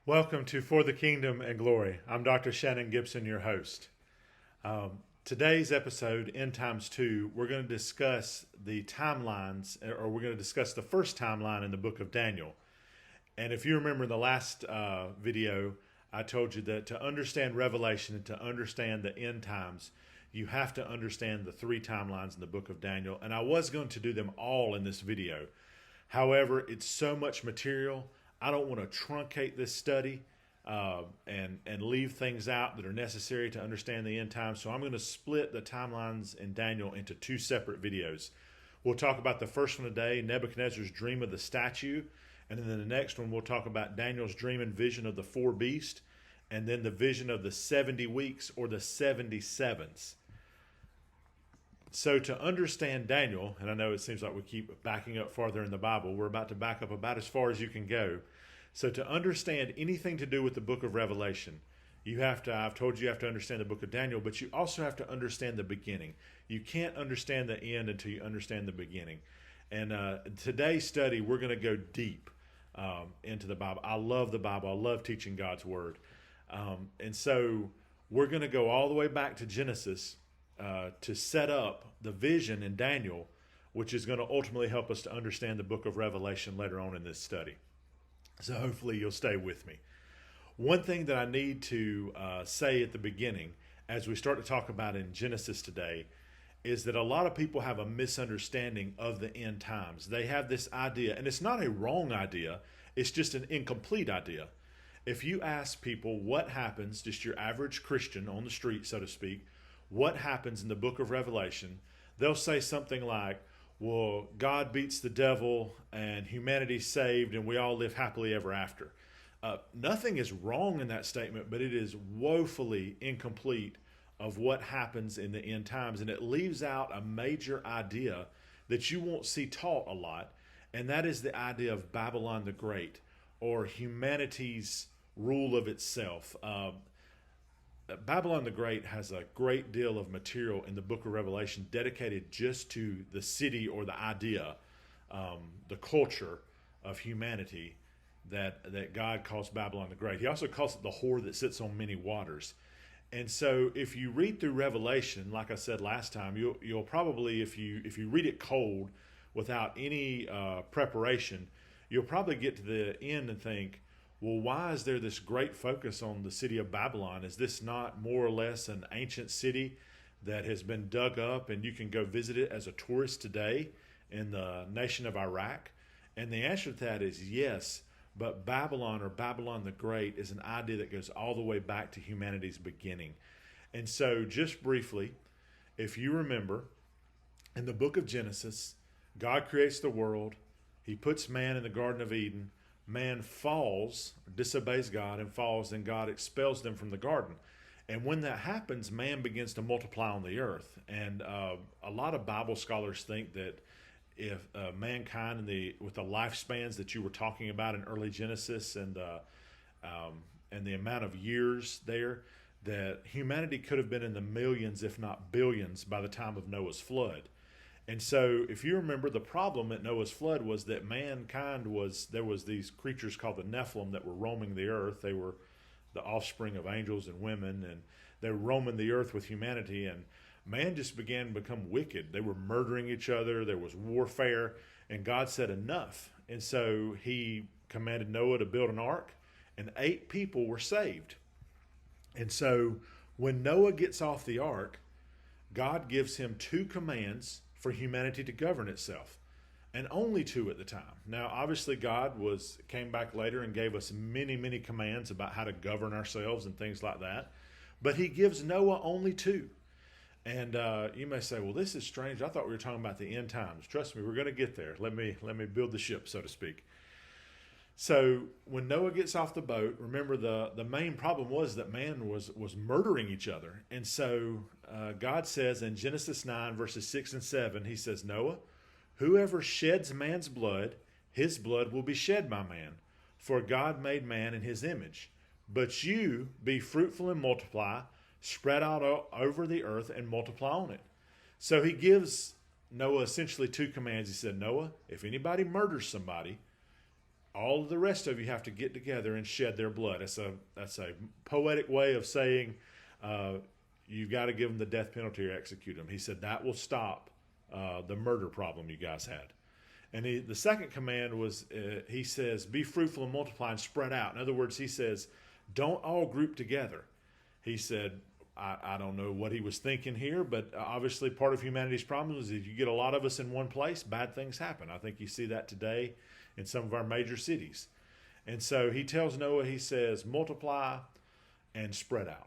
Welcome to For the Kingdom and Glory. I'm Dr. Shannon Gibson, your host. Today's episode, End Times 2, we're going to discuss the timelines, or we're going to discuss the first timeline in the book of Daniel. And if you remember in the last video, I told you that to understand Revelation and to understand the end times, you have to understand the three timelines in the book of Daniel. And I was going to do them all in this video. However, it's so much material. I don't want to truncate this study and leave things out that are necessary to understand the end times. So I'm going to split the timelines in Daniel into two separate videos. We'll talk about the first one today, Nebuchadnezzar's dream of the statue. And then the next one, we'll talk about Daniel's dream and vision of the four beasts. And then the vision of the 70 weeks or the 77s. So to understand Daniel, and I know it seems like we keep backing up farther in the Bible, we're about to back up about as far as you can go. So to understand anything to do with the book of Revelation, I've told you have to understand the book of Daniel, but you also have to understand the beginning. You can't understand the end until you understand the beginning. And today's study, we're going to go deep into the Bible. I love the Bible. I love teaching God's Word. And so we're going to go all the way back to Genesis to set up the vision in Daniel, which is going to ultimately help us to understand the book of Revelation later on in this study. So hopefully you'll stay with me. One thing that I need to say at the beginning, as we start to talk about in Genesis today, is that a lot of people have a misunderstanding of the end times. They have this idea, and it's not a wrong idea, it's just an incomplete idea. If you ask people what happens, just your average Christian on the street, so to speak, what happens in the book of Revelation, they'll say something like, well, God beats the devil and humanity's saved and we all live happily ever after. Nothing is wrong in that statement, but it is woefully incomplete of what happens in the end times. And it leaves out a major idea that you won't see taught a lot, and that is the idea of Babylon the Great, or humanity's rule of itself. Babylon the Great has a great deal of material in the book of Revelation dedicated just to the city or the idea, the culture of humanity that God calls Babylon the Great. He also calls it the whore that sits on many waters. And so if you read through Revelation, like I said last time, you'll probably, if you read it cold without any preparation, you'll probably get to the end and think, well, why is there this great focus on the city of Babylon? Is this not more or less an ancient city that has been dug up and you can go visit it as a tourist today in the nation of Iraq? And the answer to that is yes, but Babylon, or Babylon the Great, is an idea that goes all the way back to humanity's beginning. And so just briefly, if you remember, in the book of Genesis, God creates the world. He puts man in the Garden of Eden. Man falls, disobeys God and falls, and God expels them from the garden. And when that happens, man begins to multiply on the earth. And a lot of Bible scholars think that if mankind with the lifespans that you were talking about in early Genesis and the amount of years there, that humanity could have been in the millions, if not billions, by the time of Noah's flood. And so if you remember, the problem at Noah's flood was that there was these creatures called the Nephilim that were roaming the earth. They were the offspring of angels and women, and they were roaming the earth with humanity, and man just began to become wicked. They were murdering each other. There was warfare, and God said enough. And so he commanded Noah to build an ark, and 8 people were saved. And so when Noah gets off the ark, God gives him 2 commands for humanity to govern itself, and only 2 at the time. Now, obviously, God came back later and gave us many, many commands about how to govern ourselves and things like that, but he gives Noah only 2. And you may say, well, this is strange. I thought we were talking about the end times. Trust me, we're going to get there. Let me build the ship, so to speak. So when Noah gets off the boat, remember the main problem was that man was murdering each other. And so God says in Genesis 9, verses 6 and 7, he says, Noah, whoever sheds man's blood, his blood will be shed by man. For God made man in his image. But you be fruitful and multiply, spread out over the earth and multiply on it. So he gives Noah essentially 2 commands. He said, Noah, if anybody murders somebody, all of the rest of you have to get together and shed their blood. That's a poetic way of saying you've got to give them the death penalty or execute them. He said that will stop the murder problem you guys had. And the second command was, he says, be fruitful and multiply and spread out. In other words, he says, don't all group together. He said, I don't know what he was thinking here, but obviously part of humanity's problem is if you get a lot of us in one place, bad things happen. I think you see that today in some of our major cities. And so he tells Noah, he says, multiply and spread out.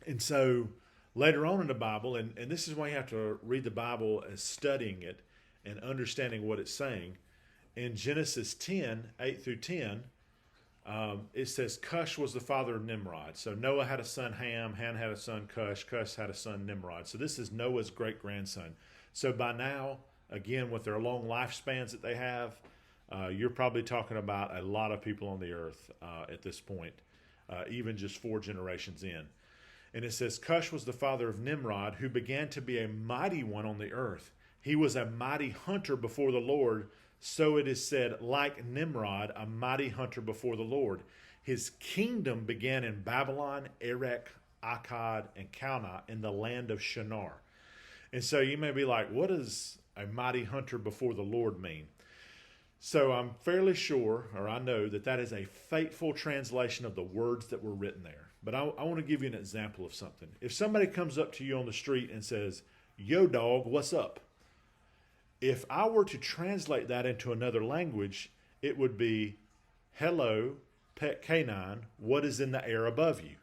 And so later on in the Bible, and this is why you have to read the Bible as studying it and understanding what it's saying. In Genesis 10, 8 through 10, it says Cush was the father of Nimrod. So Noah had a son Ham, Ham had a son Cush, Cush had a son Nimrod. So this is Noah's great-grandson. So by now, again, with their long lifespans that they have, you're probably talking about a lot of people on the earth at this point, even just 4 generations in. And it says, Cush was the father of Nimrod, who began to be a mighty one on the earth. He was a mighty hunter before the Lord. So it is said, like Nimrod, a mighty hunter before the Lord. His kingdom began in Babylon, Erech, Akkad, and Calneh in the land of Shinar. And so you may be like, what does a mighty hunter before the Lord mean? So I'm fairly sure, or I know, that is a faithful translation of the words that were written there. But I want to give you an example of something. If somebody comes up to you on the street and says, yo dog, what's up? If I were to translate that into another language, it would be, hello, pet canine, what is in the air above you?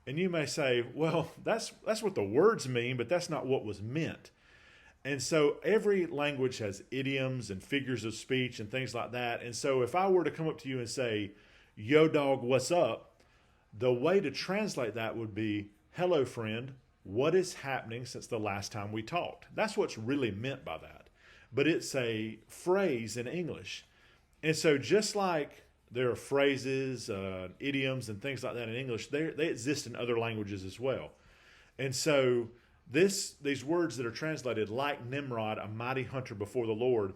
And you may say, well, that's what the words mean, but that's not what was meant. And so every language has idioms and figures of speech and things like that. And so if I were to come up to you and say, yo dog, what's up? The way to translate that would be, hello friend, what is happening since the last time we talked? That's what's really meant by that. But it's a phrase in English. And so just like there are phrases, idioms, and things like that in English, they exist in other languages as well. And so these words that are translated, like Nimrod, a mighty hunter before the Lord,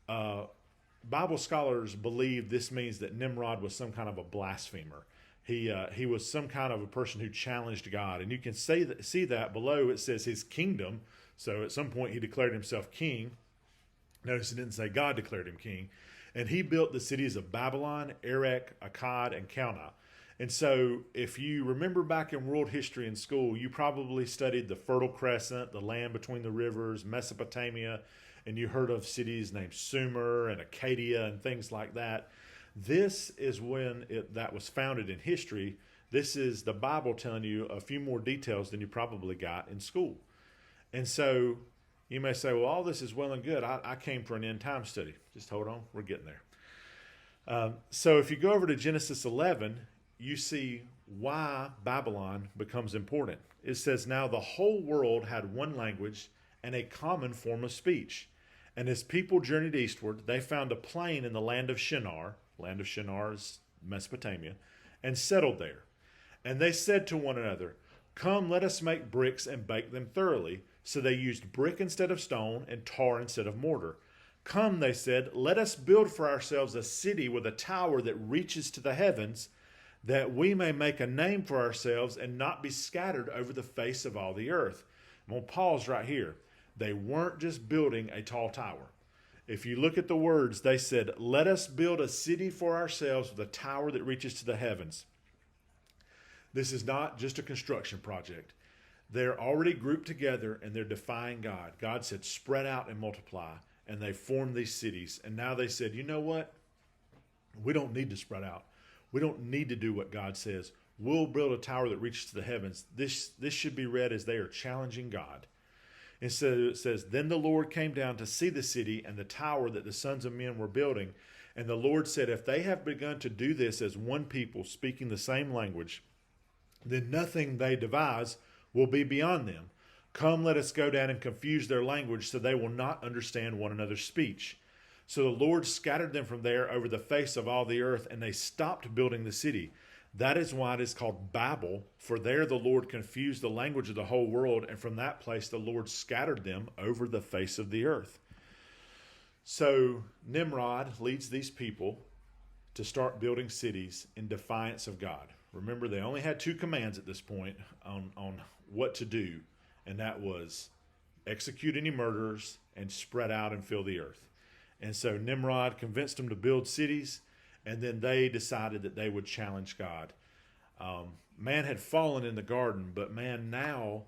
Bible scholars believe this means that Nimrod was some kind of a blasphemer. He was some kind of a person who challenged God. And you can see that below. It says his kingdom. So at some point he declared himself king. Notice it didn't say God declared him king. And he built the cities of Babylon, Erech, Akkad, and Calneh. And so if you remember back in world history in school, you probably studied the Fertile Crescent, the land between the rivers, Mesopotamia, and you heard of cities named Sumer and Acadia and things like that. This is when that was founded in history. This is the Bible telling you a few more details than you probably got in school. And so you may say, well, all this is well and good. I came for an end time study. Just hold on. We're getting there. So if you go over to Genesis 11, you see why Babylon becomes important. It says, now the whole world had one language and a common form of speech. And as people journeyed eastward, they found a plain in the land of Shinar. Land of Shinar is Mesopotamia, and settled there. And they said to one another, come, let us make bricks and bake them thoroughly. So they used brick instead of stone and tar instead of mortar. Come, they said, let us build for ourselves a city with a tower that reaches to the heavens, that we may make a name for ourselves and not be scattered over the face of all the earth. I'm going to pause right here. They weren't just building a tall tower. If you look at the words, they said, let us build a city for ourselves with a tower that reaches to the heavens. This is not just a construction project. They're already grouped together and they're defying God. God said, spread out and multiply. And they formed these cities. And now they said, you know what? We don't need to spread out. We don't need to do what God says. We'll build a tower that reaches to the heavens. This should be read as they are challenging God. And so it says, then the Lord came down to see the city and the tower that the sons of men were building. And the Lord said, if they have begun to do this as one people speaking the same language, then nothing they devise will be beyond them. Come, let us go down and confuse their language so they will not understand one another's speech. So the Lord scattered them from there over the face of all the earth, and they stopped building the city. That is why it is called Babel, for there the Lord confused the language of the whole world, and from that place the Lord scattered them over the face of the earth. So Nimrod leads these people to start building cities in defiance of God. Remember, they only had two commands at this point on what to do, and that was execute any murderers and spread out and fill the earth. And so Nimrod convinced them to build cities, and then they decided that they would challenge God. Man had fallen in the garden, but man now,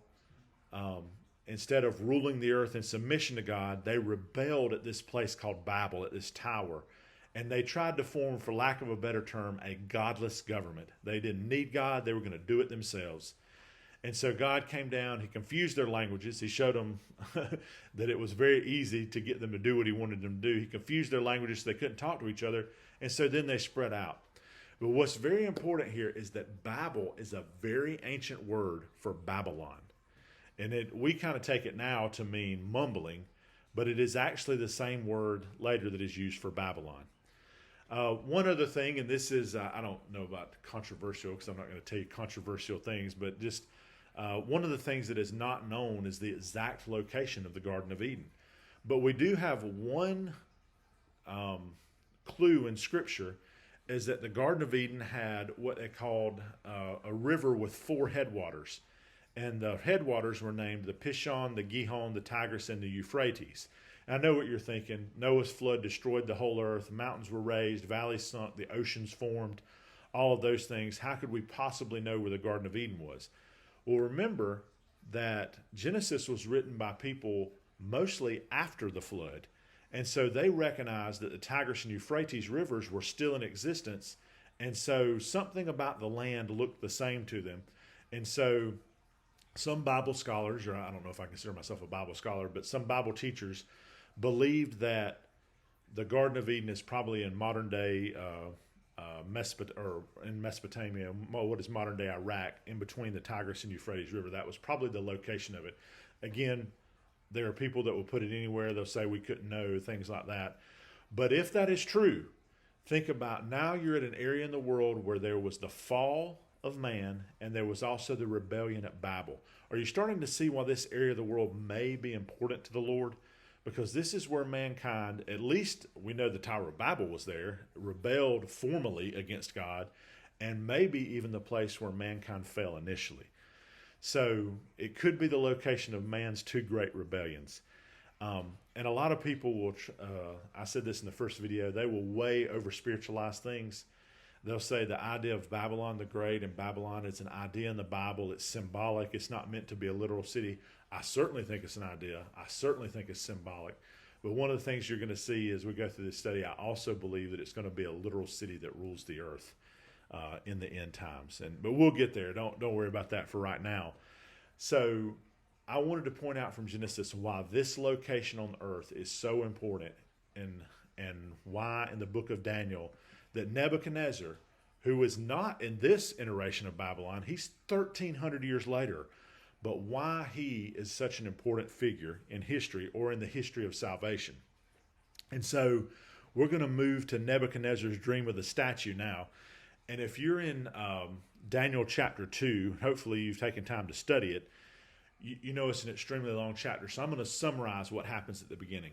instead of ruling the earth in submission to God, they rebelled at this place called Babel, at this tower. And they tried to form, for lack of a better term, a godless government. They didn't need God. They were going to do it themselves. And so God came down. He confused their languages. He showed them that it was very easy to get them to do what he wanted them to do. He confused their languages so they couldn't talk to each other. And so then they spread out. But what's very important here is that Babel is a very ancient word for Babylon. And we kind of take it now to mean mumbling, but it is actually the same word later that is used for Babylon. One other thing, and this is, I don't know about controversial because I'm not going to tell you controversial things, but just one of the things that is not known is the exact location of the Garden of Eden. But we do have one clue in Scripture, is that the Garden of Eden had what they called a river with four headwaters. And the headwaters were named the Pishon, the Gihon, the Tigris, and the Euphrates. I know what you're thinking. Noah's flood destroyed the whole earth. Mountains were raised. Valleys sunk. The oceans formed. All of those things. How could we possibly know where the Garden of Eden was? Well, remember that Genesis was written by people mostly after the flood. And so they recognized that the Tigris and Euphrates rivers were still in existence. And so something about the land looked the same to them. And so some Bible scholars, or I don't know if I consider myself a Bible scholar, but some Bible teachers believed that the Garden of Eden is probably in modern day Mesopotamia, what is modern day Iraq, in between the Tigris and Euphrates River. That was probably the location of it. Again, there are people that will put it anywhere. They'll say we couldn't know, things like that. But if that is true, think about now you're at an area in the world where there was the fall of man, and there was also the rebellion at Babel. Are you starting to see why this area of the world may be important to the Lord? Because this is where mankind, at least we know the Tower of Babel was there, rebelled formally against God, and maybe even the place where mankind fell initially. So it could be the location of man's two great rebellions. And a lot of people will, I said this in the first video, they will way over spiritualize things. They'll say the idea of Babylon the Great, and Babylon is an idea in the Bible. It's symbolic. It's not meant to be a literal city. I certainly think it's an idea. I certainly think it's symbolic. But one of the things you're going to see as we go through this study, I also believe that it's going to be a literal city that rules the earth in the end times. But we'll get there. Don't worry about that for right now. So I wanted to point out from Genesis why this location on the earth is so important, and why in the book of Daniel that Nebuchadnezzar, who is not in this iteration of Babylon, he's 1,300 years later, but why he is such an important figure in history, or in the history of salvation. And so we're going to move to Nebuchadnezzar's dream of the statue now. And if you're in Daniel chapter 2, hopefully you've taken time to study it, you know it's an extremely long chapter, so I'm going to summarize what happens at the beginning.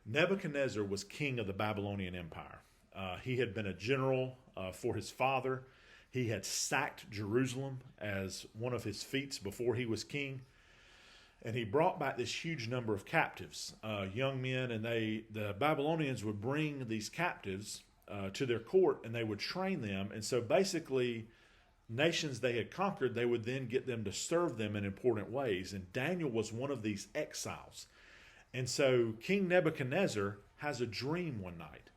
Nebuchadnezzar was king of the Babylonian Empire. He had been a general for his father. He had sacked Jerusalem as one of his feats before he was king. And he brought back this huge number of captives, young men, and the Babylonians would bring these captives to their court, and they would train them. And so basically, nations they had conquered, they would then get them to serve them in important ways. And Daniel was one of these exiles. And so King Nebuchadnezzar has a dream one night.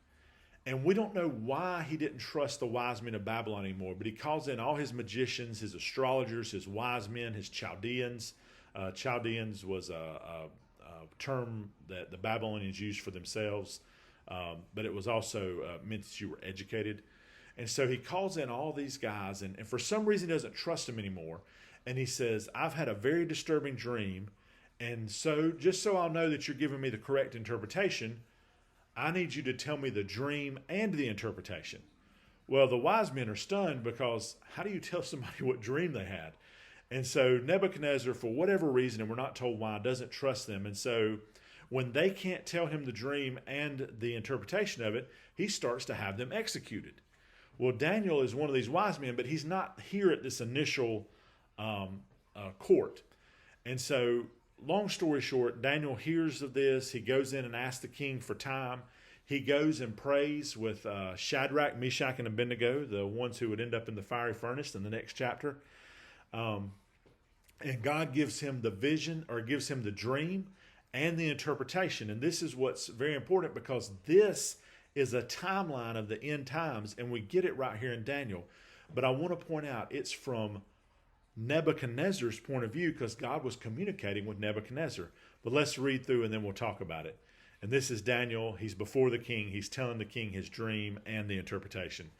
And we don't know why he didn't trust the wise men of Babylon anymore, but he calls in all his magicians, his astrologers, his wise men, his Chaldeans. Chaldeans was a term that the Babylonians used for themselves, but it was also meant that you were educated. And so he calls in all these guys, and for some reason he doesn't trust them anymore. And he says, I've had a very disturbing dream, and so just so I'll know that you're giving me the correct interpretation, I need you to tell me the dream and the interpretation. Well, the wise men are stunned, because how do you tell somebody what dream they had? And so Nebuchadnezzar, for whatever reason, and we're not told why, doesn't trust them. And so when they can't tell him the dream and the interpretation of it, he starts to have them executed. Well, Daniel is one of these wise men, but he's not here at this initial court. And so, long story short, Daniel hears of this. He goes in and asks the king for time. He goes and prays with Shadrach, Meshach, and Abednego, the ones who would end up in the fiery furnace in the next chapter. And God gives him the vision, or gives him the dream and the interpretation. And this is what's very important, because this is a timeline of the end times, and we get it right here in Daniel. But I want to point out it's from Nebuchadnezzar's point of view, because God was communicating with Nebuchadnezzar. But let's read through and then we'll talk about it. And this is Daniel. He's before the king. He's telling the king his dream and the interpretation.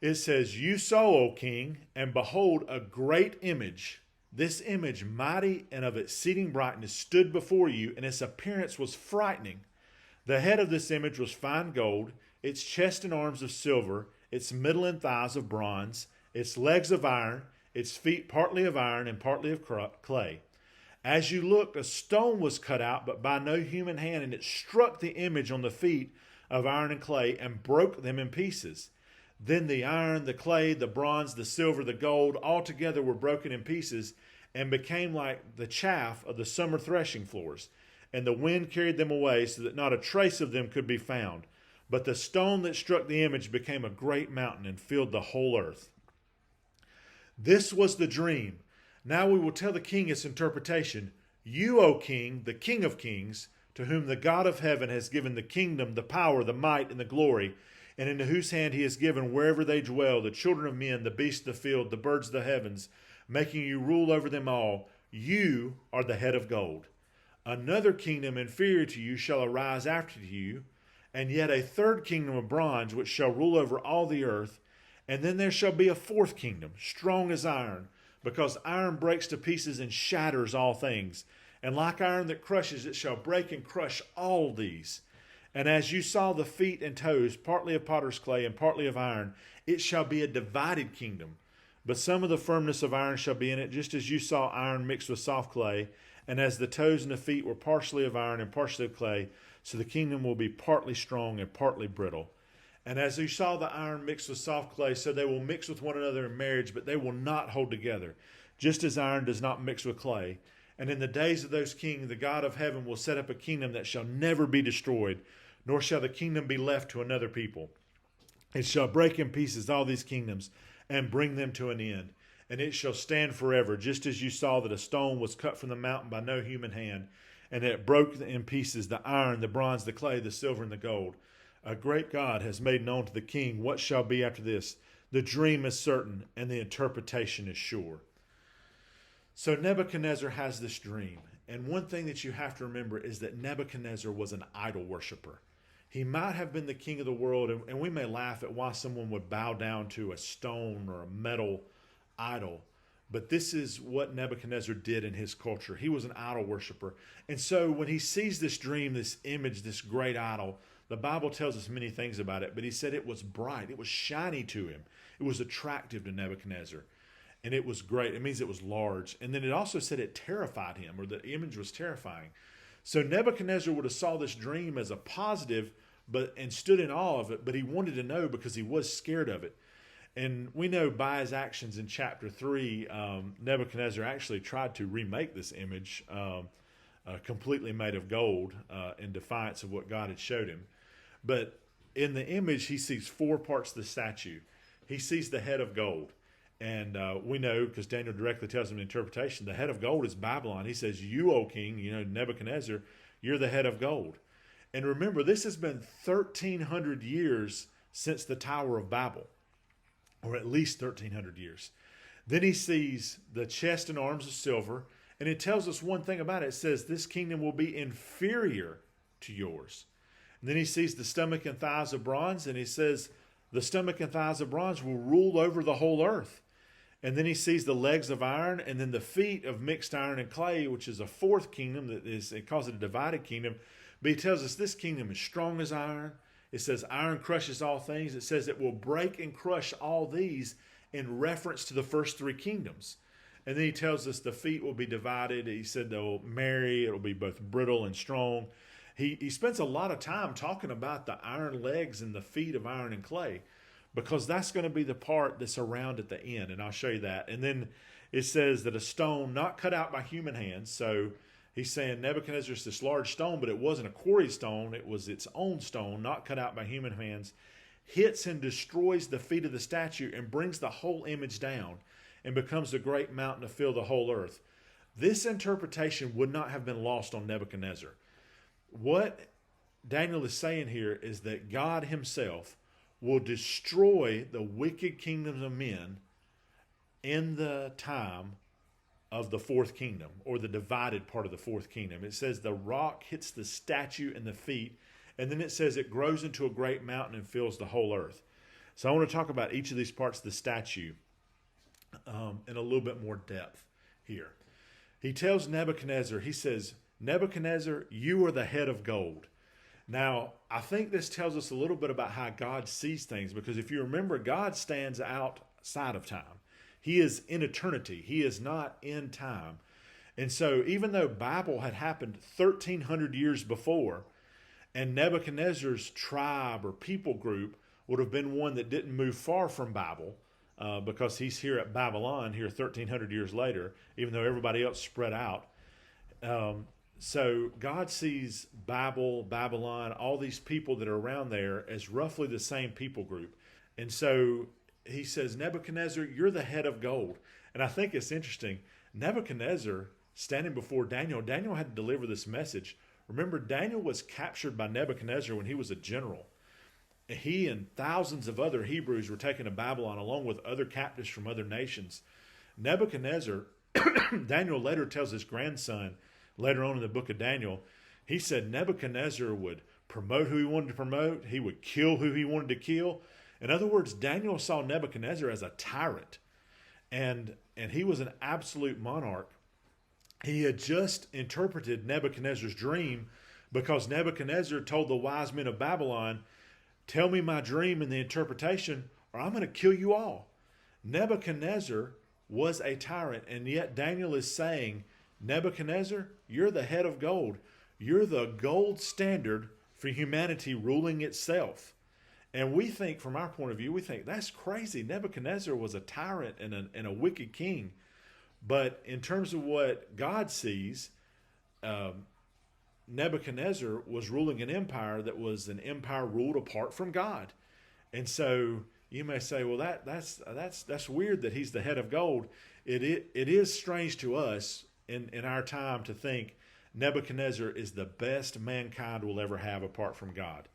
It says, "You saw, O king, and behold, a great image. This image, mighty and of exceeding brightness, stood before you, and its appearance was frightening. The head of this image was fine gold, its chest and arms of silver, its middle and thighs of bronze, its legs of iron, its feet partly of iron and partly of clay. As you looked, a stone was cut out, but by no human hand, and it struck the image on the feet of iron and clay and broke them in pieces. Then the iron, the clay, the bronze, the silver, the gold, all together were broken in pieces and became like the chaff of the summer threshing floors. And the wind carried them away so that not a trace of them could be found. But the stone that struck the image became a great mountain and filled the whole earth." This was the dream. Now we will tell the king its interpretation. You, O king, the king of kings, to whom the God of heaven has given the kingdom, the power, the might, and the glory, and into whose hand he has given wherever they dwell, the children of men, the beasts of the field, the birds of the heavens, making you rule over them all. You are the head of gold. Another kingdom inferior to you shall arise after you, and yet a third kingdom of bronze, which shall rule over all the earth. And then there shall be a fourth kingdom, strong as iron, because iron breaks to pieces and shatters all things. And like iron that crushes, it shall break and crush all these. And as you saw the feet and toes, partly of potter's clay and partly of iron, it shall be a divided kingdom. But some of the firmness of iron shall be in it, just as you saw iron mixed with soft clay. And as the toes and the feet were partially of iron and partially of clay, so the kingdom will be partly strong and partly brittle. And as you saw the iron mixed with soft clay, so they will mix with one another in marriage, but they will not hold together, just as iron does not mix with clay. And in the days of those kings, the God of heaven will set up a kingdom that shall never be destroyed, nor shall the kingdom be left to another people. It shall break in pieces all these kingdoms and bring them to an end. And it shall stand forever, just as you saw that a stone was cut from the mountain by no human hand, and that it broke in pieces the iron, the bronze, the clay, the silver, and the gold. A great God has made known to the king what shall be after this. The dream is certain, and the interpretation is sure. So Nebuchadnezzar has this dream. And one thing that you have to remember is that Nebuchadnezzar was an idol worshiper. He might have been the king of the world, and we may laugh at why someone would bow down to a stone or a metal idol. But this is what Nebuchadnezzar did in his culture. He was an idol worshiper. And so when he sees this dream, this image, this great idol, the Bible tells us many things about it, but he said it was bright. It was shiny to him. It was attractive to Nebuchadnezzar. And it was great. It means it was large. And then it also said it terrified him, or the image was terrifying. So Nebuchadnezzar would have saw this dream as a positive, and stood in awe of it, but he wanted to know because he was scared of it. And we know by his actions in chapter 3, Nebuchadnezzar actually tried to remake this image completely made of gold in defiance of what God had showed him. But in the image, he sees 4 parts of the statue. He sees the head of gold. And we know, because Daniel directly tells him the interpretation, the head of gold is Babylon. He says, you, O king, Nebuchadnezzar, you're the head of gold. And remember, this has been 1,300 years since the Tower of Babel, or at least 1,300 years. Then he sees the chest and arms of silver, and it tells us one thing about it. It says this kingdom will be inferior to yours. And then he sees the stomach and thighs of bronze, and he says the stomach and thighs of bronze will rule over the whole earth. And then he sees the legs of iron, and then the feet of mixed iron and clay, which is a 4th kingdom. It calls it a divided kingdom. But he tells us this kingdom is strong as iron. It says iron crushes all things. It says it will break and crush all these in reference to the first 3 kingdoms. And then he tells us the feet will be divided. He said they'll marry. It'll be both brittle and strong. He spends a lot of time talking about the iron legs and the feet of iron and clay. because that's going to be the part that's around at the end, and I'll show you that. And then it says that a stone not cut out by human hands. So he's saying Nebuchadnezzar's this large stone, but it wasn't a quarry stone. It was its own stone, not cut out by human hands, hits and destroys the feet of the statue and brings the whole image down and becomes a great mountain to fill the whole earth. This interpretation would not have been lost on Nebuchadnezzar. What Daniel is saying here is that God himself will destroy the wicked kingdoms of men in the time of the fourth kingdom, or the divided part of the fourth kingdom. It says the rock hits the statue in the feet, and then it says it grows into a great mountain and fills the whole earth. So I want to talk about each of these parts of the statue in a little bit more depth here. He tells Nebuchadnezzar, he says, Nebuchadnezzar, you are the head of gold. Now, I think this tells us a little bit about how God sees things, because if you remember, God stands outside of time. He is in eternity. He is not in time. And so even though Babel had happened 1,300 years before, and Nebuchadnezzar's tribe or people group would have been one that didn't move far from Babel, because he's here at Babylon here 1,300 years later, even though everybody else spread out. So God sees Babylon, all these people that are around there as roughly the same people group. And so he says, Nebuchadnezzar, you're the head of gold. And I think it's interesting. Nebuchadnezzar, standing before Daniel, Daniel had to deliver this message. Remember, Daniel was captured by Nebuchadnezzar when he was a general. He and thousands of other Hebrews were taken to Babylon along with other captives from other nations. Nebuchadnezzar, Daniel later tells his grandson, later on in the book of Daniel, he said Nebuchadnezzar would promote who he wanted to promote. He would kill who he wanted to kill. In other words, Daniel saw Nebuchadnezzar as a tyrant, and he was an absolute monarch. He had just interpreted Nebuchadnezzar's dream, because Nebuchadnezzar told the wise men of Babylon, tell me my dream and the interpretation, or I'm going to kill you all. Nebuchadnezzar was a tyrant, and yet Daniel is saying, Nebuchadnezzar, you're the head of gold. You're the gold standard for humanity ruling itself. And we think, from our point of view, we think that's crazy. Nebuchadnezzar was a tyrant and a wicked king. But in terms of what God sees, Nebuchadnezzar was ruling an empire that was an empire ruled apart from God. And so you may say, well, that's weird that he's the head of gold. It is strange to us in our time to think Nebuchadnezzar is the best mankind will ever have apart from God.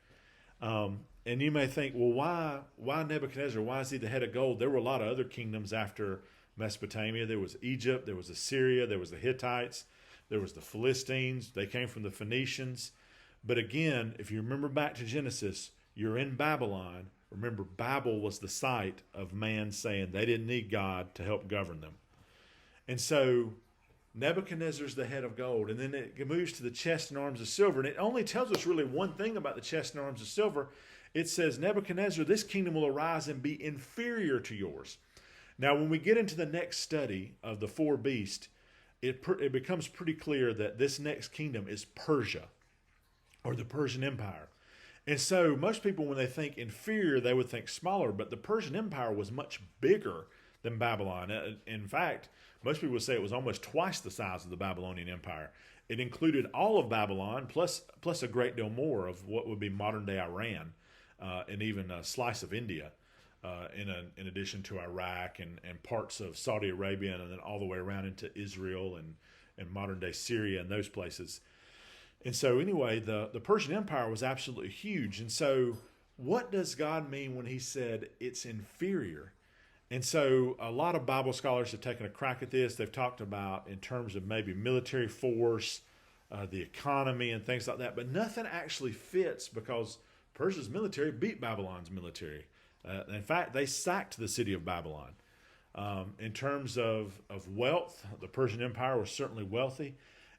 And you may think, well, why Nebuchadnezzar? Why is he the head of gold? There were a lot of other kingdoms after Mesopotamia. There was Egypt, there was Assyria, there was the Hittites, there was the Philistines. They came from the Phoenicians. But again, if you remember back to Genesis, you're in Babylon. Remember, Babel was the site of man saying they didn't need God to help govern them. And so Nebuchadnezzar's the head of gold. And then it moves to the chest and arms of silver. And it only tells us really one thing about the chest and arms of silver. It says, Nebuchadnezzar, this kingdom will arise and be inferior to yours. Now, when we get into the next study of the four beasts, it becomes pretty clear that this next kingdom is Persia, or the Persian Empire. And so most people, when they think inferior, they would think smaller, but the Persian Empire was much bigger than Babylon. In fact, most people would say it was almost twice the size of the Babylonian Empire. It included all of Babylon, plus a great deal more of what would be modern-day Iran, and even a slice of India, in addition to Iraq and parts of Saudi Arabia, and then all the way around into Israel and modern-day Syria and those places. And so anyway, the Persian Empire was absolutely huge. And so what does God mean when he said it's inferior? And so a lot of Bible scholars have taken a crack at this. They've talked about in terms of maybe military force, the economy and things like that. But nothing actually fits, because Persia's military beat Babylon's military. In fact, they sacked the city of Babylon. In terms of wealth, the Persian Empire was certainly wealthy.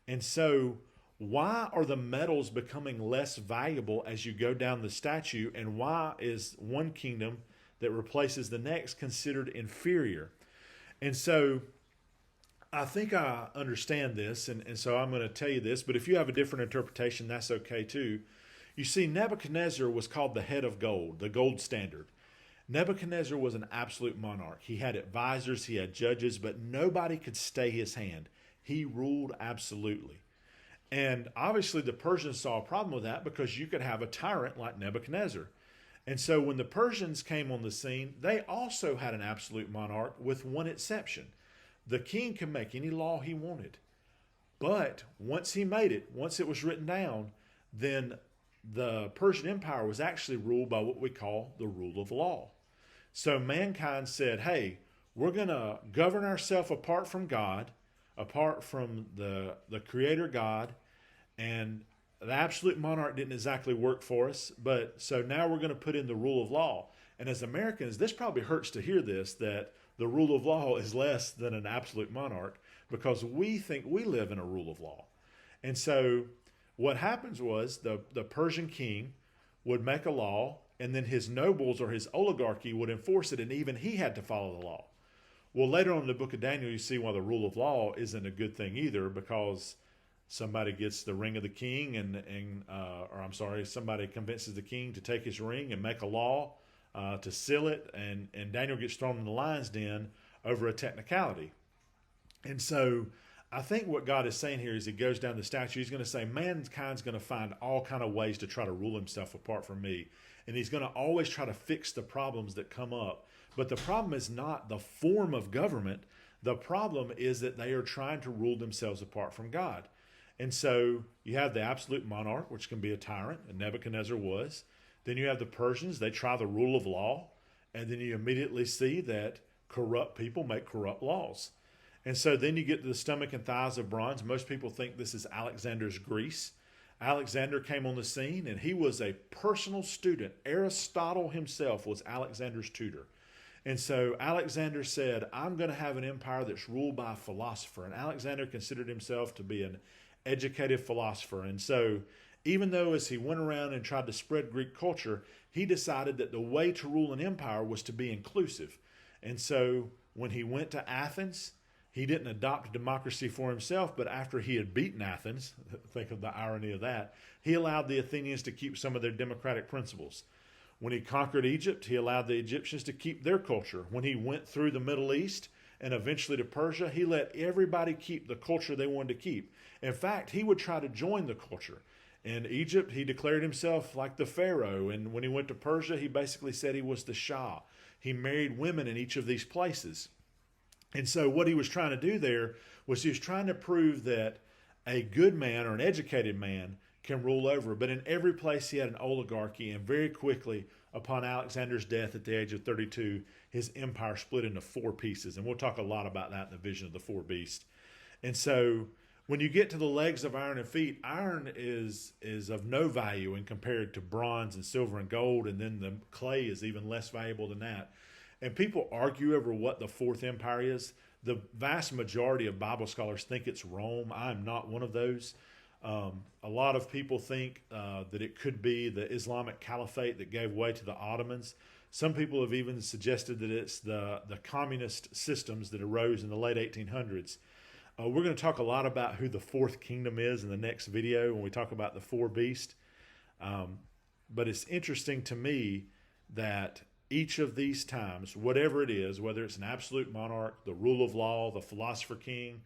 And so why are the metals becoming less valuable as you go down the statue? And why is one kingdom that replaces the next considered inferior? And so I think I understand this, and so I'm going to tell you this, but if you have a different interpretation, that's okay too. You see, Nebuchadnezzar was called the head of gold, the gold standard. Nebuchadnezzar was an absolute monarch. He had advisors, he had judges, but nobody could stay his hand. He ruled absolutely. And obviously, the Persians saw a problem with that because you could have a tyrant like Nebuchadnezzar. And so, when the Persians came on the scene, they also had an absolute monarch with one exception. The king could make any law he wanted. But once he made it, once it was written down, then the Persian Empire was actually ruled by what we call the rule of law. So, mankind said, hey, we're going to govern ourselves apart from God, apart from the Creator God, and the absolute monarch didn't exactly work for us, but so now we're going to put in the rule of law. And as Americans, this probably hurts to hear this, that the rule of law is less than an absolute monarch, because we think we live in a rule of law. And so what happens was the Persian king would make a law, and then his nobles or his oligarchy would enforce it, and even he had to follow the law. Well, later on in the book of Daniel, you see why the rule of law isn't a good thing either, because somebody gets the ring of the king, somebody convinces the king to take his ring and make a law to seal it, and Daniel gets thrown in the lion's den over a technicality. And so I think what God is saying here is he goes down the statute. He's going to say mankind's going to find all kind of ways to try to rule himself apart from me. And he's going to always try to fix the problems that come up. But the problem is not the form of government. The problem is that they are trying to rule themselves apart from God. And so you have the absolute monarch, which can be a tyrant, and Nebuchadnezzar was. Then you have the Persians. They try the rule of law. And then you immediately see that corrupt people make corrupt laws. And so then you get to the stomach and thighs of bronze. Most people think this is Alexander's Greece. Alexander came on the scene, and he was a personal student. Aristotle himself was Alexander's tutor. And so Alexander said, I'm going to have an empire that's ruled by a philosopher. And Alexander considered himself to be an educated philosopher. And so even though as he went around and tried to spread Greek culture, he decided that the way to rule an empire was to be inclusive. And so when he went to Athens, he didn't adopt democracy for himself, but after he had beaten Athens, think of the irony of that, he allowed the Athenians to keep some of their democratic principles. When he conquered Egypt, he allowed the Egyptians to keep their culture. When he went through the Middle East and eventually to Persia, he let everybody keep the culture they wanted to keep. In fact, he would try to join the culture. In Egypt, he declared himself like the Pharaoh, and when he went to Persia, he basically said he was the Shah. He married women in each of these places. And so what he was trying to do there was he was trying to prove that a good man or an educated man can rule over. But in every place he had an oligarchy, and very quickly, upon Alexander's death at the age of 32, his empire split into four pieces. And we'll talk a lot about that in the vision of the four beasts. And so when you get to the legs of iron and feet, iron is of no value when compared to bronze and silver and gold, and then the clay is even less valuable than that. And people argue over what the fourth empire is. The vast majority of Bible scholars think it's Rome. I'm not one of those. A lot of people think that it could be the Islamic Caliphate that gave way to the Ottomans. Some people have even suggested that it's the communist systems that arose in the late 1800s. We're going to talk a lot about who the fourth kingdom is in the next video when we talk about the four beasts. But it's interesting to me that each of these times, whatever it is, whether it's an absolute monarch, the rule of law, the philosopher king,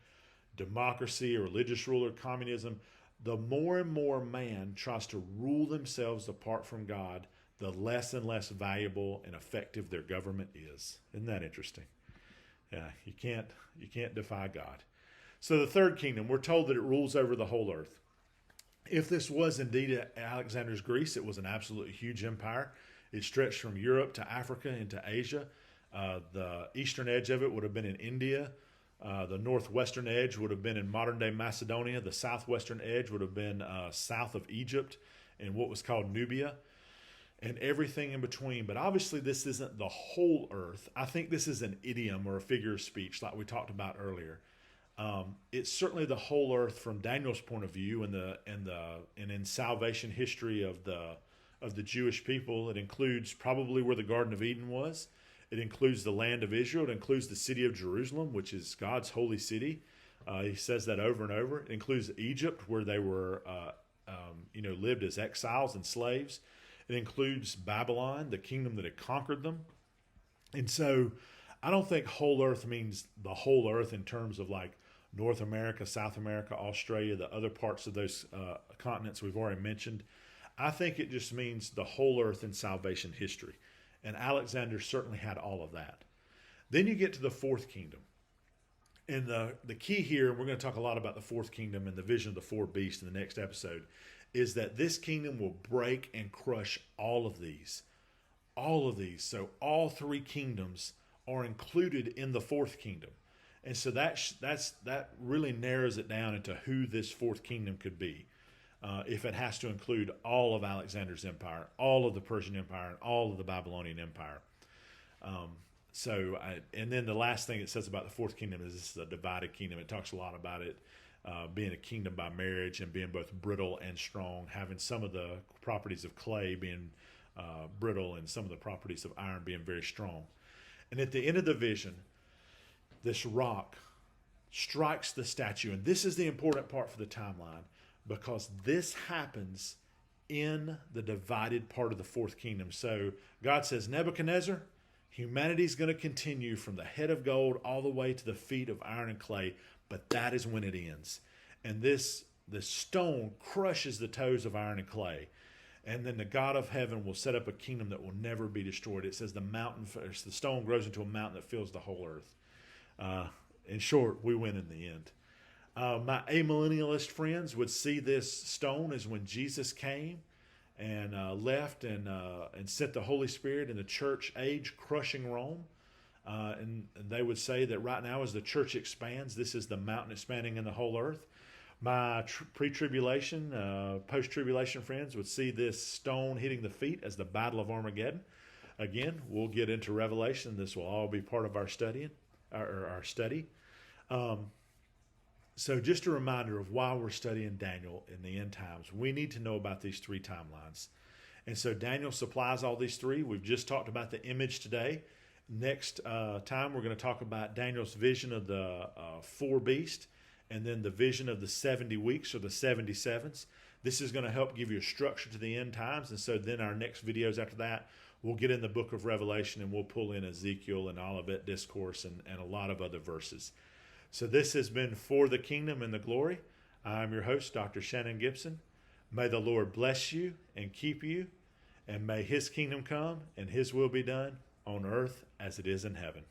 democracy, or religious rule, or communism, the more and more man tries to rule themselves apart from God, the less and less valuable and effective their government is. Isn't that interesting? Yeah, you can't defy God. So the third kingdom, we're told that it rules over the whole earth. If this was indeed Alexander's Greece, it was an absolutely huge empire. It stretched from Europe to Africa into Asia. The eastern edge of it would have been in India. The northwestern edge would have been in modern-day Macedonia. The southwestern edge would have been south of Egypt in what was called Nubia, and everything in between. But obviously this isn't the whole earth. I think this is an idiom or a figure of speech like we talked about earlier. It's certainly the whole earth from Daniel's point of view and in salvation history of the Jewish people. It includes probably where the Garden of Eden was. It includes the land of Israel. It includes the city of Jerusalem, which is God's holy city. He says that over and over. It includes Egypt, where they were, lived as exiles and slaves. It includes Babylon, the kingdom that had conquered them. And so I don't think whole earth means the whole earth in terms of like North America, South America, Australia, the other parts of those continents we've already mentioned. I think it just means the whole earth in salvation history. And Alexander certainly had all of that. Then you get to the fourth kingdom. And the key here, and we're going to talk a lot about the fourth kingdom and the vision of the four beasts in the next episode, is that this kingdom will break and crush all of these. All of these. So all three kingdoms are included in the fourth kingdom. And so that really narrows it down into who this fourth kingdom could be. If it has to include all of Alexander's empire, all of the Persian Empire, and all of the Babylonian Empire. And then the last thing it says about the fourth kingdom is this is a divided kingdom. It talks a lot about it being a kingdom by marriage and being both brittle and strong, having some of the properties of clay being brittle and some of the properties of iron being very strong. And at the end of the vision, this rock strikes the statue. And this is the important part for the timeline, because this happens in the divided part of the fourth kingdom. So God says, Nebuchadnezzar, humanity's going to continue from the head of gold all the way to the feet of iron and clay, but that is when it ends. And the stone crushes the toes of iron and clay. And then the God of heaven will set up a kingdom that will never be destroyed. It says the stone grows into a mountain that fills the whole earth. In short, we win in the end. My amillennialist friends would see this stone as when Jesus came and left and sent the Holy Spirit in the church age crushing Rome. And they would say that right now as the church expands, this is the mountain expanding in the whole earth. My pre-tribulation, post-tribulation friends would see this stone hitting the feet as the Battle of Armageddon. Again, we'll get into Revelation. This will all be part of our study. So just a reminder of why we're studying Daniel in the end times. We need to know about these three timelines. And so Daniel supplies all these three. We've just talked about the image today. Next time, we're going to talk about Daniel's vision of the four beasts, and then the vision of the 70 weeks or the 77s. This is going to help give you a structure to the end times. And so then our next videos after that, we'll get in the book of Revelation and we'll pull in Ezekiel and Olivet Discourse and a lot of other verses. So this has been For the Kingdom and the Glory. I'm your host, Dr. Shannon Gibson. May the Lord bless you and keep you, and may his kingdom come and his will be done on earth as it is in heaven.